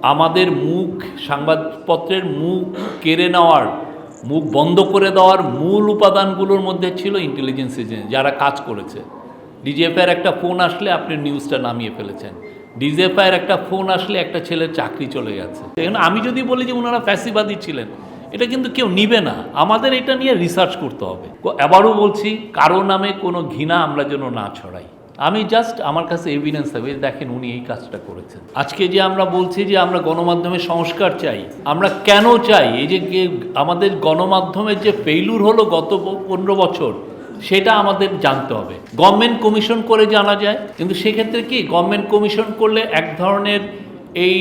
আমাদের মুখ সংবাদপত্রের মুখ কেড়ে নেওয়ার, মুখ বন্ধ করে দেওয়ার মূল উপাদানগুলোর মধ্যে ছিল ইন্টেলিজেন্স এজেন্সি যারা কাজ করেছে। ডিজিএফআইয়ের একটা ফোন আসলে আপনি নিউজটা নামিয়ে ফেলেছেন, ডিজিএফআইয়ের একটা ফোন আসলে একটা ছেলের চাকরি চলে গেছে। এখন আমি যদি বলি যে ওনারা ফ্যাসিবাদী ছিলেন, এটা কিন্তু কেউ নিবে না। আমাদের এটা নিয়ে রিসার্চ করতে হবে। আবারও বলছি, কারো নামে কোনো ঘৃণা আমরা যেন না ছড়াই। আমি জাস্ট আমার কাছে এভিডেন্স হবে, দেখেন উনি এই কাজটা করেছেন। আজকে যে আমরা বলছি যে আমরা গণমাধ্যমের সংস্কার চাই, আমরা কেন চাই? এই যে আমাদের গণমাধ্যমের যে ফেইলুর হলো গত 15 বছর, সেটা আমাদের জানতে হবে। গভর্নমেন্ট কমিশন করে জানা যায়, কিন্তু সেক্ষেত্রে কি গভর্নমেন্ট কমিশন করলে এক ধরনের এই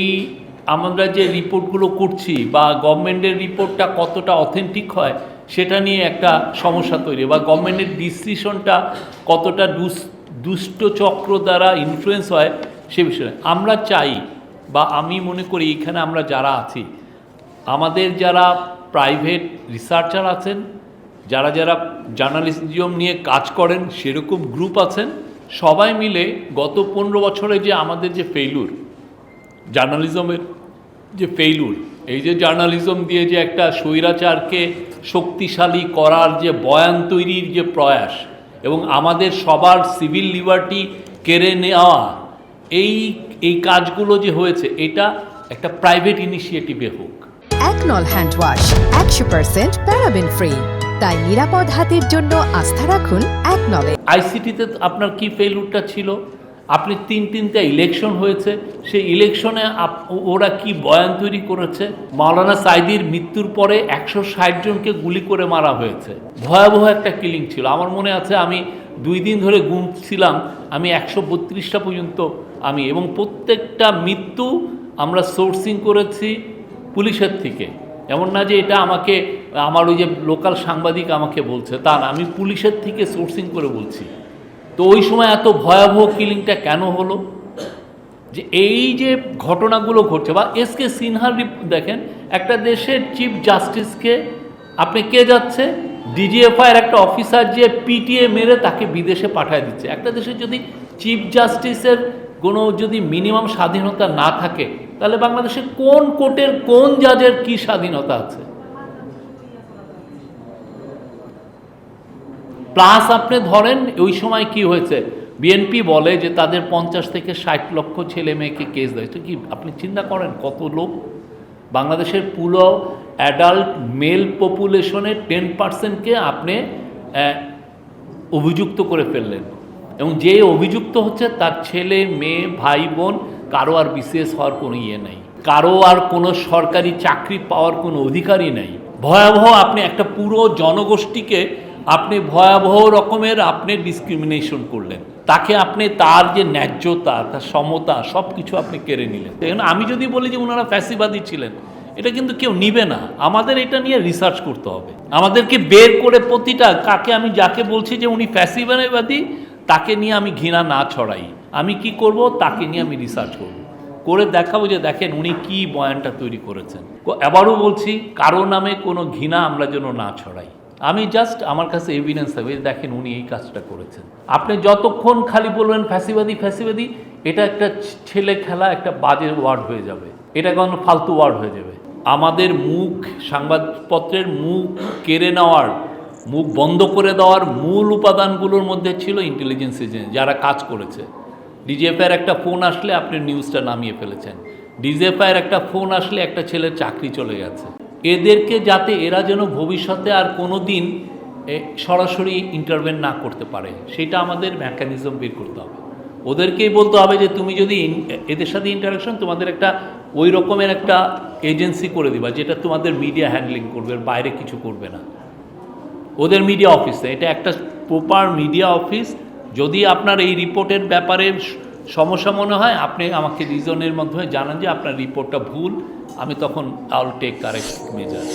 আমরা যে রিপোর্টগুলো করছি বা গভর্নমেন্টের রিপোর্টটা কতটা অথেন্টিক হয় সেটা নিয়ে একটা সমস্যা তৈরি, বা গভর্নমেন্টের ডিসিশনটা কতটা দুষ্ট চক্র দ্বারা ইনফ্লুয়েন্স হয় সে বিষয়ে আমরা চাই, বা আমি মনে করি এখানে আমরা যারা আছি, আমাদের যারা প্রাইভেট রিসার্চার আছেন, যারা যারা জার্নালিজম নিয়ে কাজ করেন সেরকম গ্রুপ আছেন, সবাই মিলে গত 15 বছরে যে আমাদের যে ফেইলুর, জার্নালিজমের যে ফেইলুর, এই যে জার্নালিজম দিয়ে যে একটা স্বৈরাচারকে শক্তিশালী করার যে বয়ান তৈরির যে প্রয়াস এবং আমাদের সবার সিভিল লিবার্টি কেড়ে নেওয়া, এই কাজগুলো যে হয়েছে, এটা একটা প্রাইভেট ইনিশিয়েটিভে হোক। একনল হ্যান্ড ওয়াশ 100% প্যারাবেন ফ্রি, তাই নিরাপদ হাতের জন্য আস্থা রাখুন একনলে। আইসিটিতে আপনার কি ফেইলুরটা ছিল? আপনি তিনটা ইলেকশন হয়েছে, সেই ইলেকশনে ওরা কি বয়ান তৈরি করেছে? মাওলানা সাঈদীর মৃত্যুর পরে 160 জনকে গুলি করে মারা হয়েছে, ভয়াবহ একটা কিলিং ছিল। আমার মনে আছে আমি 2 দিন ধরে গুনছিলাম, আমি 132টা পর্যন্ত এবং প্রত্যেকটা মৃত্যু আমরা সোর্সিং করেছি পুলিশের থেকে। এমন না যে এটা আমাকে আমার ওই যে লোকাল সাংবাদিক আমাকে বলছে, তা না, আমি পুলিশের থেকে সোর্সিং করে বলছি। তো ওই সময় এত ভয়াবহ কিলিংটা কেন হলো? যে এই যে ঘটনাগুলো ঘটছে, বা এসকে সিনহার দেখেন, একটা দেশের চিফ জাস্টিসকে আপনি কে যাচ্ছে, ডিজিএফআইয়ের একটা অফিসার যে পিটিএ মেরে তাকে বিদেশে পাঠিয়ে দিচ্ছে। একটা দেশে যদি চিফ জাস্টিসের কোনো যদি মিনিমাম স্বাধীনতা না থাকে, তাহলে বাংলাদেশে কোন কোর্টের কোন জাজের কি স্বাধীনতা আছে? প্লাস আপনি ধরেন ওই সময় কি হয়েছে, বিএনপি বলে যে তাদের 50 থেকে 60 লক্ষ ছেলে মেয়েকে কেস দেয়। তো কি আপনি চিন্তা করেন কত লোক? বাংলাদেশের পুরো অ্যাডাল্ট মেল পপুলেশনের 10%কে আপনি অভিযুক্ত করে ফেললেন, এবং যে অভিযুক্ত হচ্ছে তার ছেলে মেয়ে ভাই বোন, কারো আর বিসিএস হওয়ার কোনো নেই, কারো আর কোনো সরকারি চাকরি পাওয়ার কোনো অধিকারই নেই। ভয়াবহ আপনি একটা পুরো জনগোষ্ঠীকে আপনি ভয়াবহ রকমের আপনি ডিসক্রিমিনেশন করলেন, তাকে আপনি তার যে ন্যায্যতা, তার সমতা সব কিছু আপনি কেড়ে নিলেন। এখন আমি যদি বলি যে ওনারা ফ্যাসিবাদী ছিলেন, এটা কিন্তু কেউ নিবে না। আমাদের এটা নিয়ে রিসার্চ করতে হবে, আমাদেরকে বের করে প্রতিটা কাকে আমি যাকে বলছি যে উনি ফ্যাসিবাদী, তাকে নিয়ে আমি ঘৃণা না ছড়াই। আমি কি করব, তাকে নিয়ে আমি রিসার্চ করব, করে দেখাবো যে দেখেন উনি কি বয়ানটা তৈরি করেছেন। আবারও বলছি, কারো নামে কোনো ঘৃণা আমরা যেন না ছড়াই। আমি জাস্ট আমার কাছে এভিডেন্স হবে, দেখেন উনি এই কাজটা করেছেন। আপনি যতক্ষণ খালি বলবেন ফ্যাসিবাদী ফ্যাসিবাদী, এটা একটা ছেলে খেলা, একটা বাজে ওয়ার্ড হয়ে যাবে, এটা কোনো ফালতু ওয়ার্ড হয়ে যাবে। আমাদের মুখ সংবাদপত্রের মুখ কেড়ে নেওয়ার, মুখ বন্ধ করে দেওয়ার মূল উপাদানগুলোর মধ্যে ছিল ইন্টেলিজেন্স এজেন্সি যারা কাজ করেছে। ডিজিএফআইয়ের একটা ফোন আসলে আপনি নিউজটা নামিয়ে ফেলেছেন, ডিজিএফআইয়ের একটা ফোন আসলে একটা ছেলের চাকরি চলে গেছে। এদেরকে যাতে এরা যেন ভবিষ্যতে আর কোনো দিন সরাসরি ইন্টারভেন না করতে পারে, সেটা আমাদের মেকানিজম বের করতে হবে। ওদেরকেই বলতে হবে যে তুমি যদি এদের সাথে ইন্টারাকশন, তোমাদের একটা ওই রকমের একটা এজেন্সি করে দিবা যেটা তোমাদের মিডিয়া হ্যান্ডলিং করবে, বাইরে কিছু করবে না। ওদের মিডিয়া অফিস, এটা একটা প্রপার মিডিয়া অফিস। যদি আপনার এই রিপোর্টের ব্যাপারে সমস্যা মনে হয়, আপনি আমাকে রিজনের মাধ্যমে জানান যে আপনার রিপোর্টটা ভুল, আমি তখন I will take correct measure.